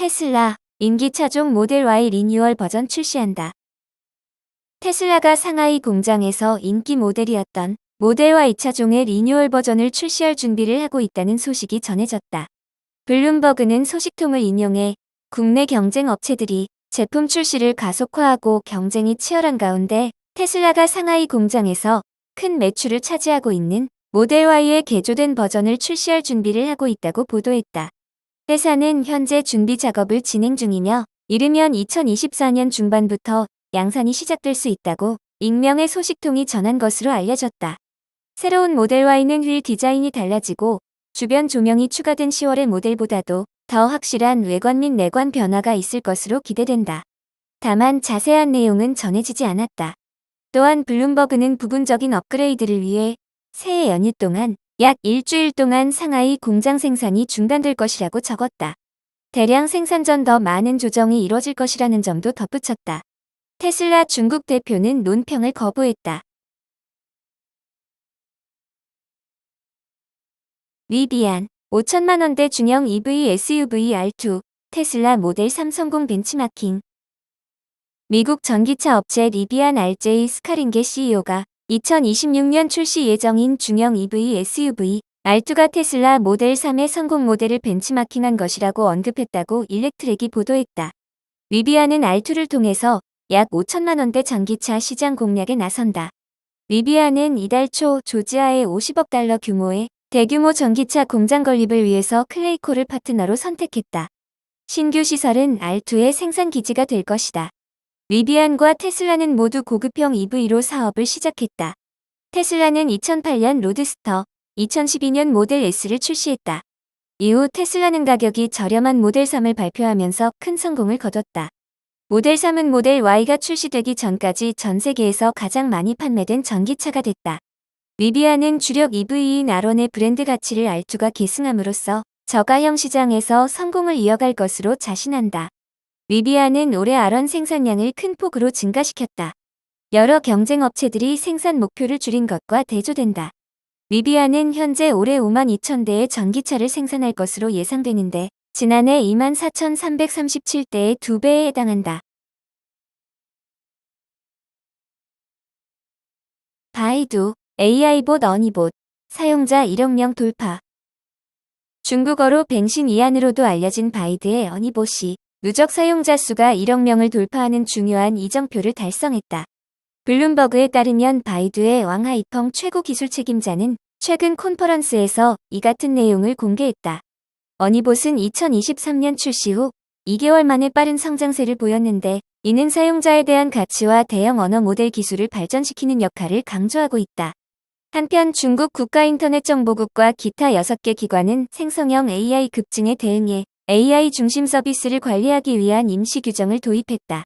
테슬라, 인기 차종 모델 Y 리뉴얼 버전 출시한다. 테슬라가 상하이 공장에서 인기 모델이었던 모델 Y 차종의 리뉴얼 버전을 출시할 준비를 하고 있다는 소식이 전해졌다. 블룸버그는 소식통을 인용해 국내 경쟁 업체들이 제품 출시를 가속화하고 경쟁이 치열한 가운데 테슬라가 상하이 공장에서 큰 매출을 차지하고 있는 모델 Y의 개조된 버전을 출시할 준비를 하고 있다고 보도했다. 회사는 현재 준비 작업을 진행 중이며 이르면 2024년 중반부터 양산이 시작될 수 있다고 익명의 소식통이 전한 것으로 알려졌다. 새로운 모델 Y는 휠 디자인이 달라지고 주변 조명이 추가된 10월의 모델보다도 더 확실한 외관 및 내관 변화가 있을 것으로 기대된다. 다만 자세한 내용은 전해지지 않았다. 또한 블룸버그는 부분적인 업그레이드를 위해 새해 연휴 동안 약 일주일 동안 상하이 공장 생산이 중단될 것이라고 적었다. 대량 생산 전 더 많은 조정이 이뤄질 것이라는 점도 덧붙였다. 테슬라 중국 대표는 논평을 거부했다. 리비안, 5천만원대 중형 EV SUV R2, 테슬라 모델 3 성공 벤치마킹. 미국 전기차 업체 리비안 RJ 스카링게 CEO가 2026년 출시 예정인 중형 EV SUV R2가 테슬라 모델 3의 성공 모델을 벤치마킹한 것이라고 언급했다고 일렉트렉이 보도했다. 리비안은 R2를 통해서 약 5천만원대 전기차 시장 공략에 나선다. 리비안은 이달 초 조지아의 50억 달러 규모의 대규모 전기차 공장 건립을 위해서 클레이코를 파트너로 선택했다. 신규 시설은 R2의 생산 기지가 될 것이다. 리비안과 테슬라는 모두 고급형 EV로 사업을 시작했다. 테슬라는 2008년 로드스터, 2012년 모델 S를 출시했다. 이후 테슬라는 가격이 저렴한 모델 3을 발표하면서 큰 성공을 거뒀다. 모델 3은 모델 Y가 출시되기 전까지 전 세계에서 가장 많이 판매된 전기차가 됐다. 리비안은 주력 EV인 R1의 브랜드 가치를 R2가 계승함으로써 저가형 시장에서 성공을 이어갈 것으로 자신한다. 리비안은 올해 R1 생산량을 큰 폭으로 증가시켰다. 여러 경쟁 업체들이 생산 목표를 줄인 것과 대조된다. 리비안은 현재 올해 52,000대의 전기차를 생산할 것으로 예상되는데 지난해 24,337대의 2배에 해당한다. 바이두, AI봇 어니봇, 사용자 1억 명 돌파. 중국어로 뱅신 이안으로도 알려진 바이두의 어니봇이 누적 사용자 수가 1억 명을 돌파하는 중요한 이정표를 달성했다. 블룸버그에 따르면 바이두의 왕하이펑 최고 기술 책임자는 최근 콘퍼런스에서 이 같은 내용을 공개했다. 어니봇은 2023년 출시 후 2개월 만에 빠른 성장세를 보였는데 이는 사용자에 대한 가치와 대형 언어 모델 기술을 발전시키는 역할을 강조하고 있다. 한편 중국 국가인터넷정보국과 기타 6개 기관은 생성형 AI 급증에 대응해 AI 중심 서비스를 관리하기 위한 임시 규정을 도입했다.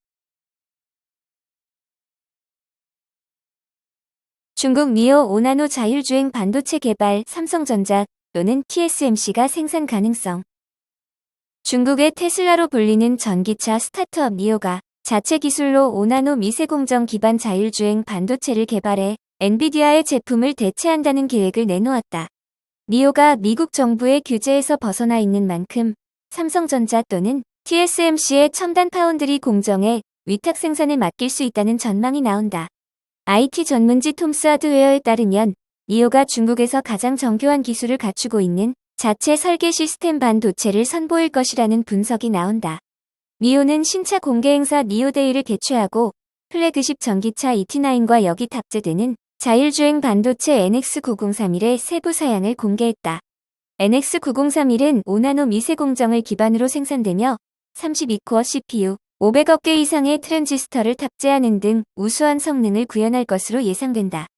중국 니오 5나노 자율주행 반도체 개발 삼성전자 또는 TSMC가 생산 가능성. 중국의 테슬라로 불리는 전기차 스타트업 니오가 자체 기술로 5나노 미세공정 기반 자율주행 반도체를 개발해 엔비디아의 제품을 대체한다는 계획을 내놓았다. 니오가 미국 정부의 규제에서 벗어나 있는 만큼 삼성전자 또는 TSMC의 첨단 파운드리 공정에 위탁 생산을 맡길 수 있다는 전망이 나온다. IT 전문지 톰스 하드웨어에 따르면 니오가 중국에서 가장 정교한 기술을 갖추고 있는 자체 설계 시스템 반도체를 선보일 것이라는 분석이 나온다. 니오는 신차 공개 행사 니오데이를 개최하고 플래그십 전기차 ET9과 여기 탑재되는 자율주행 반도체 NX9031의 세부 사양을 공개했다. NX9031은 5나노 미세공정을 기반으로 생산되며 32코어 CPU, 500억 개 이상의 트랜지스터를 탑재하는 등 우수한 성능을 구현할 것으로 예상된다.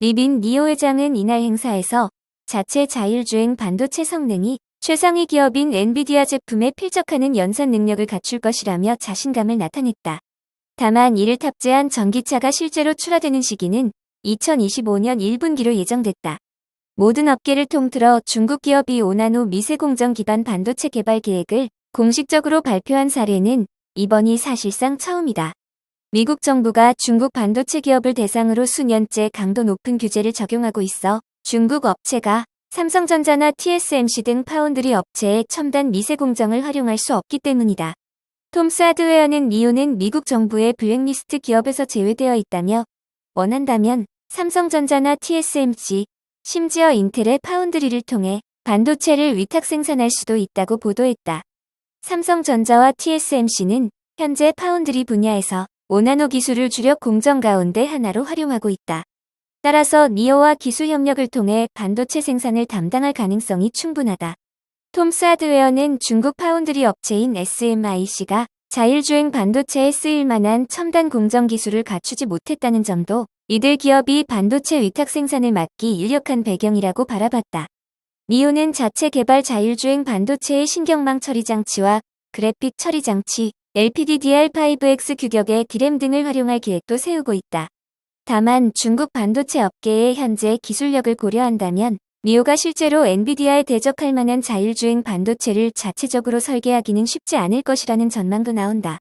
리빈 니오 회장은 이날 행사에서 자체 자율주행 반도체 성능이 최상위 기업인 엔비디아 제품에 필적하는 연산 능력을 갖출 것이라며 자신감을 나타냈다. 다만 이를 탑재한 전기차가 실제로 출하되는 시기는 2025년 1분기로 예정됐다. 모든 업계를 통틀어 중국 기업이 5나노 미세공정 기반 반도체 개발 계획을 공식적으로 발표한 사례는 이번이 사실상 처음이다. 미국 정부가 중국 반도체 기업을 대상으로 수년째 강도 높은 규제를 적용하고 있어 중국 업체가 삼성전자나 TSMC 등 파운드리 업체의 첨단 미세 공정을 활용할 수 없기 때문이다. 톰스 하드웨어는 니오는 미국 정부의 블랙리스트 기업에서 제외되어 있다며 원한다면 삼성전자나 TSMC, 심지어 인텔의 파운드리를 통해 반도체를 위탁 생산할 수도 있다고 보도했다. 삼성전자와 TSMC는 현재 파운드리 분야에서 5나노 기술을 주력 공정 가운데 하나로 활용하고 있다. 따라서 니오와 기술 협력을 통해 반도체 생산을 담당할 가능성이 충분하다. 톰스 하드웨어는 중국 파운드리 업체인 SMIC가 자율주행 반도체에 쓰일 만한 첨단 공정 기술을 갖추지 못했다는 점도 이들 기업이 반도체 위탁 생산을 막기 유력한 배경이라고 바라봤다. 니오는 자체 개발 자율주행 반도체의 신경망 처리 장치와 그래픽 처리 장치, LPDDR5X 규격의 디램 등을 활용할 계획도 세우고 있다. 다만 중국 반도체 업계의 현재 기술력을 고려한다면 니오가 실제로 엔비디아에 대적할 만한 자율주행 반도체를 자체적으로 설계하기는 쉽지 않을 것이라는 전망도 나온다.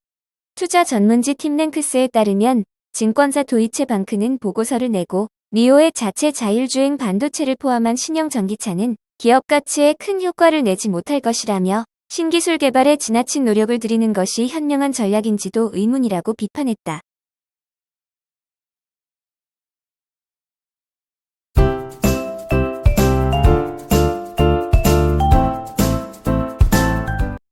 투자 전문지 팀랭크스에 따르면 증권사 도이체방크는 보고서를 내고 니오의 자체 자율주행 반도체를 포함한 신형 전기차는 기업 가치에 큰 효과를 내지 못할 것이라며 신기술 개발에 지나친 노력을 들이는 것이 현명한 전략인지도 의문이라고 비판했다.